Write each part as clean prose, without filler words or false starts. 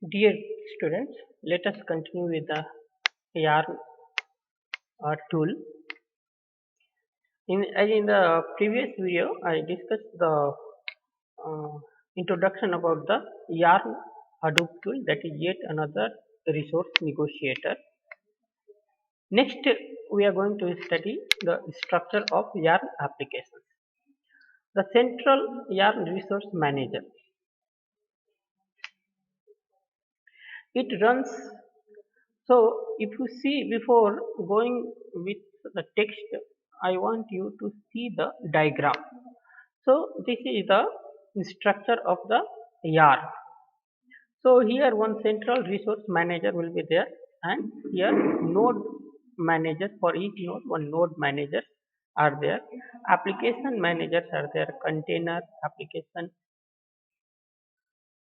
Dear students, let us continue with the yarn tool. In the previous video, I discussed the uh, introduction about the yarn Hadoop tool, that is yet another resource negotiator. Next, we are going to study the structure of yarn applications. The central yarn resource manager. It runs. So if you see, before going with the text, I want you to see the diagram. So this is the structure of the yarn. So here one central resource manager will be there, and here node managers for each node, one node managers are there. Application managers are there, container application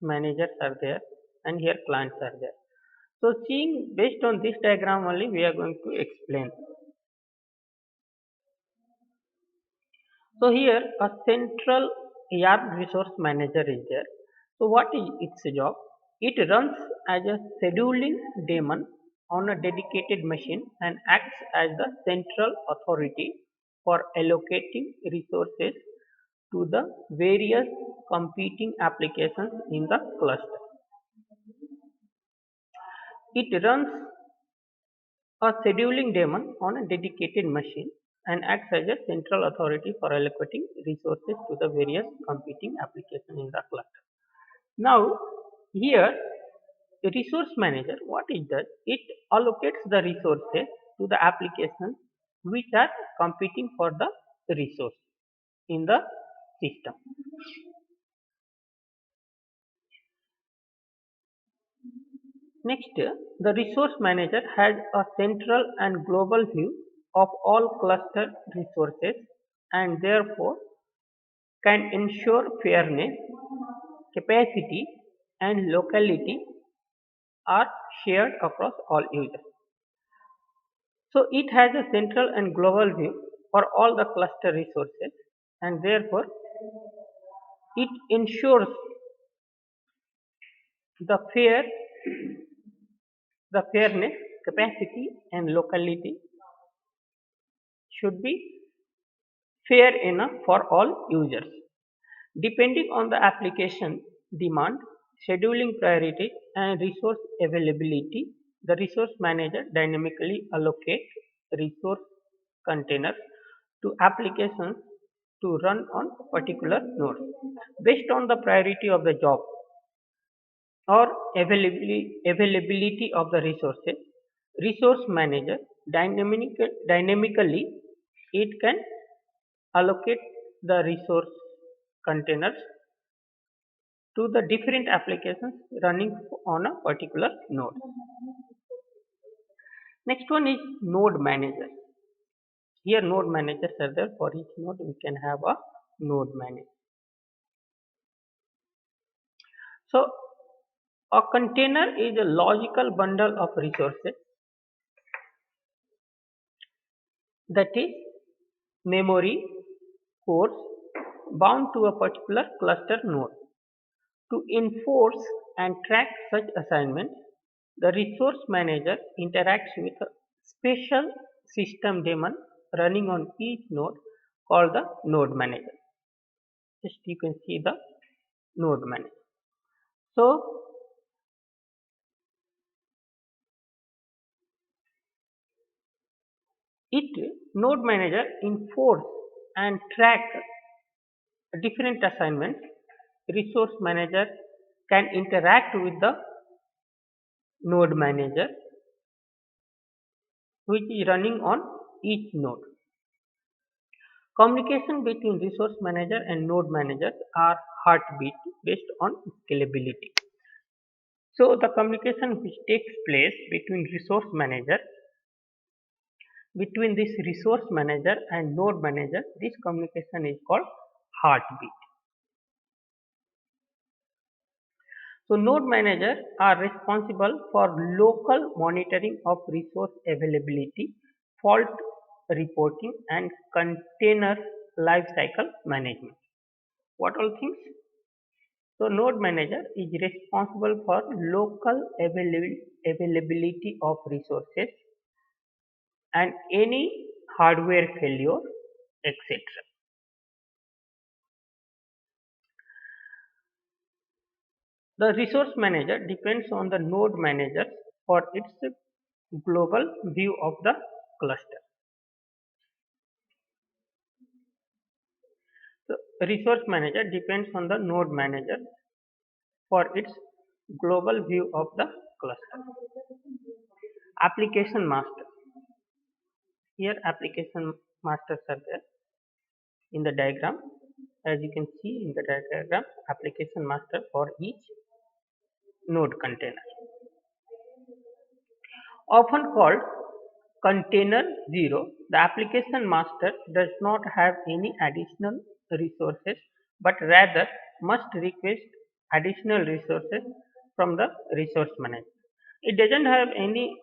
managers are there, and here clients are there. So seeing based on this diagram only, we are going to explain. So here a central yarn resource manager is there. So what is its job? It runs as a scheduling daemon on a dedicated machine and acts as the central authority for allocating resources to the various competing applications in the cluster. It runs a scheduling daemon on a dedicated machine and acts as a central authority for allocating resources to the various competing applications in the cluster. Now, here, the resource manager, what it does, it allocates the resources to the applications which are competing for the resource in the system. Next, the resource manager has a central and global view of all cluster resources and therefore can ensure fairness, capacity, and locality are shared across all users. So it has a central and global view for all the cluster resources, and therefore it ensures the fairness, capacity, and locality should be fair enough for all users. Depending on the application demand, scheduling priority, and resource availability, the resource manager dynamically allocates resource containers to applications to run on particular nodes. Based on the priority of the job or availability of the resources, resource manager dynamically it can allocate the resource containers to the different applications running on a particular node. Next one is node manager. Here node managers are there. For each node we can have a node manager. So a container is a logical bundle of resources, that is memory cores bound to a particular cluster node. To enforce and track such assignments, the resource manager interacts with a special system daemon running on each node called the node manager. Just you can see the node manager. So node manager enforce and track different assignments. Resource manager can interact with the node manager which is running on each node. Communication between resource manager and node managers are heartbeat based on scalability. So the communication which takes place between this resource manager and node manager, this communication is called heartbeat. So node managers are responsible for local monitoring of resource availability, fault reporting, and container lifecycle management. What all things? So node manager is responsible for local availability of resources and any hardware failure, etc. The resource manager depends on the node manager for its global view of the cluster. So resource manager depends on the node manager for its global view of the cluster. Application master. Here application masters are there in the diagram. As you can see in the diagram, application master for each node container. Often called container 0, the application master does not have any additional resources but rather must request additional resources from the resource manager. It doesn't have any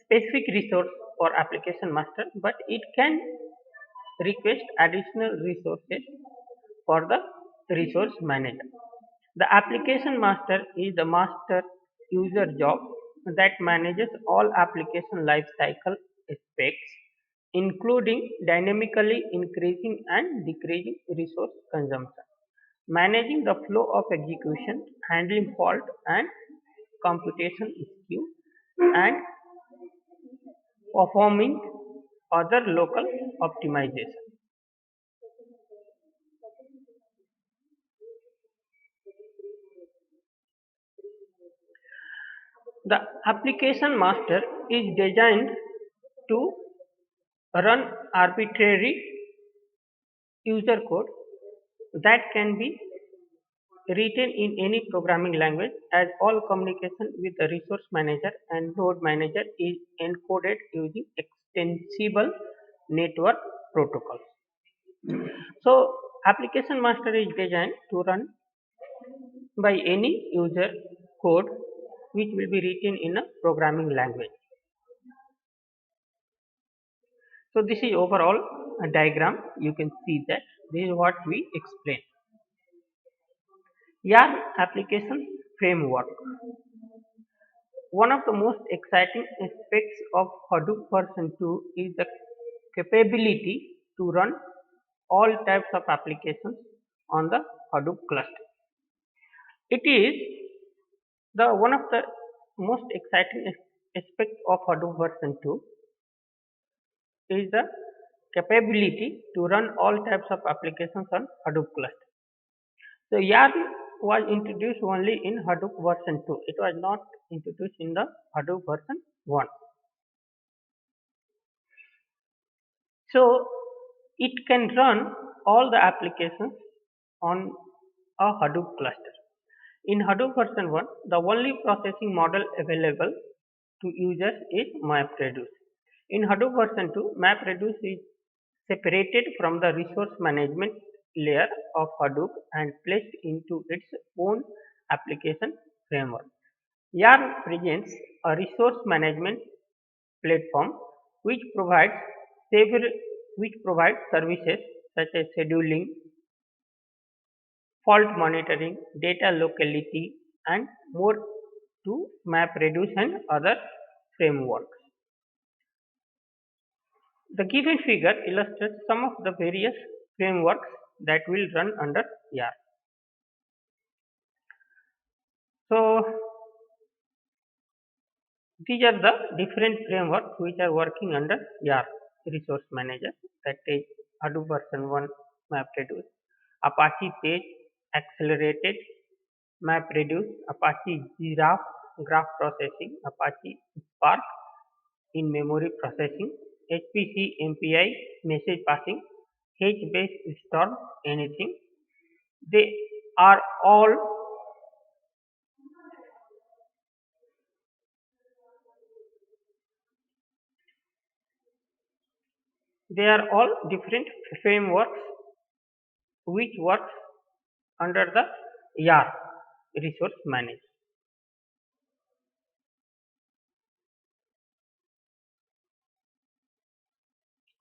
specific resource for application master, but it can request additional resources for the resource manager. The application master is the master user job that manages all application lifecycle aspects, including dynamically increasing and decreasing resource consumption, managing the flow of execution, handling fault and computation skew, and performing other local optimization. The application master is designed to run arbitrary user code that can be written in any programming language, as all communication with the resource manager and node manager is encoded using extensible network protocols. So application master is designed to run by any user code which will be written in a programming language. So this is overall a diagram. You can see that this is what we explained. Yarn application framework. One of the most exciting aspects of Hadoop version 2 is the capability to run all types of applications on the Hadoop cluster. It is the one of the most exciting aspects of Hadoop version 2 is the capability to run all types of applications on Hadoop cluster. So Yarn was introduced only in Hadoop version 2. It was not introduced in the Hadoop version 1. So it can run all the applications on a Hadoop cluster. In Hadoop version 1, the only processing model available to users is MapReduce. In Hadoop version 2, MapReduce is separated from the resource management layer of Hadoop and placed into its own application framework. Yarn presents a resource management platform which provides several services such as scheduling, fault monitoring, data locality, and more to MapReduce and other frameworks. The given figure illustrates some of the various frameworks that will run under Yarn. So these are the different frameworks which are working under Yarn Resource Manager, that is Hadoop version 1 MapReduce, Apache Page Accelerated MapReduce, Apache Giraffe Graph Processing, Apache Spark in memory processing, HPC MPI message passing, HBase Storm anything. They are all different frameworks which works under the Yarn resource manager.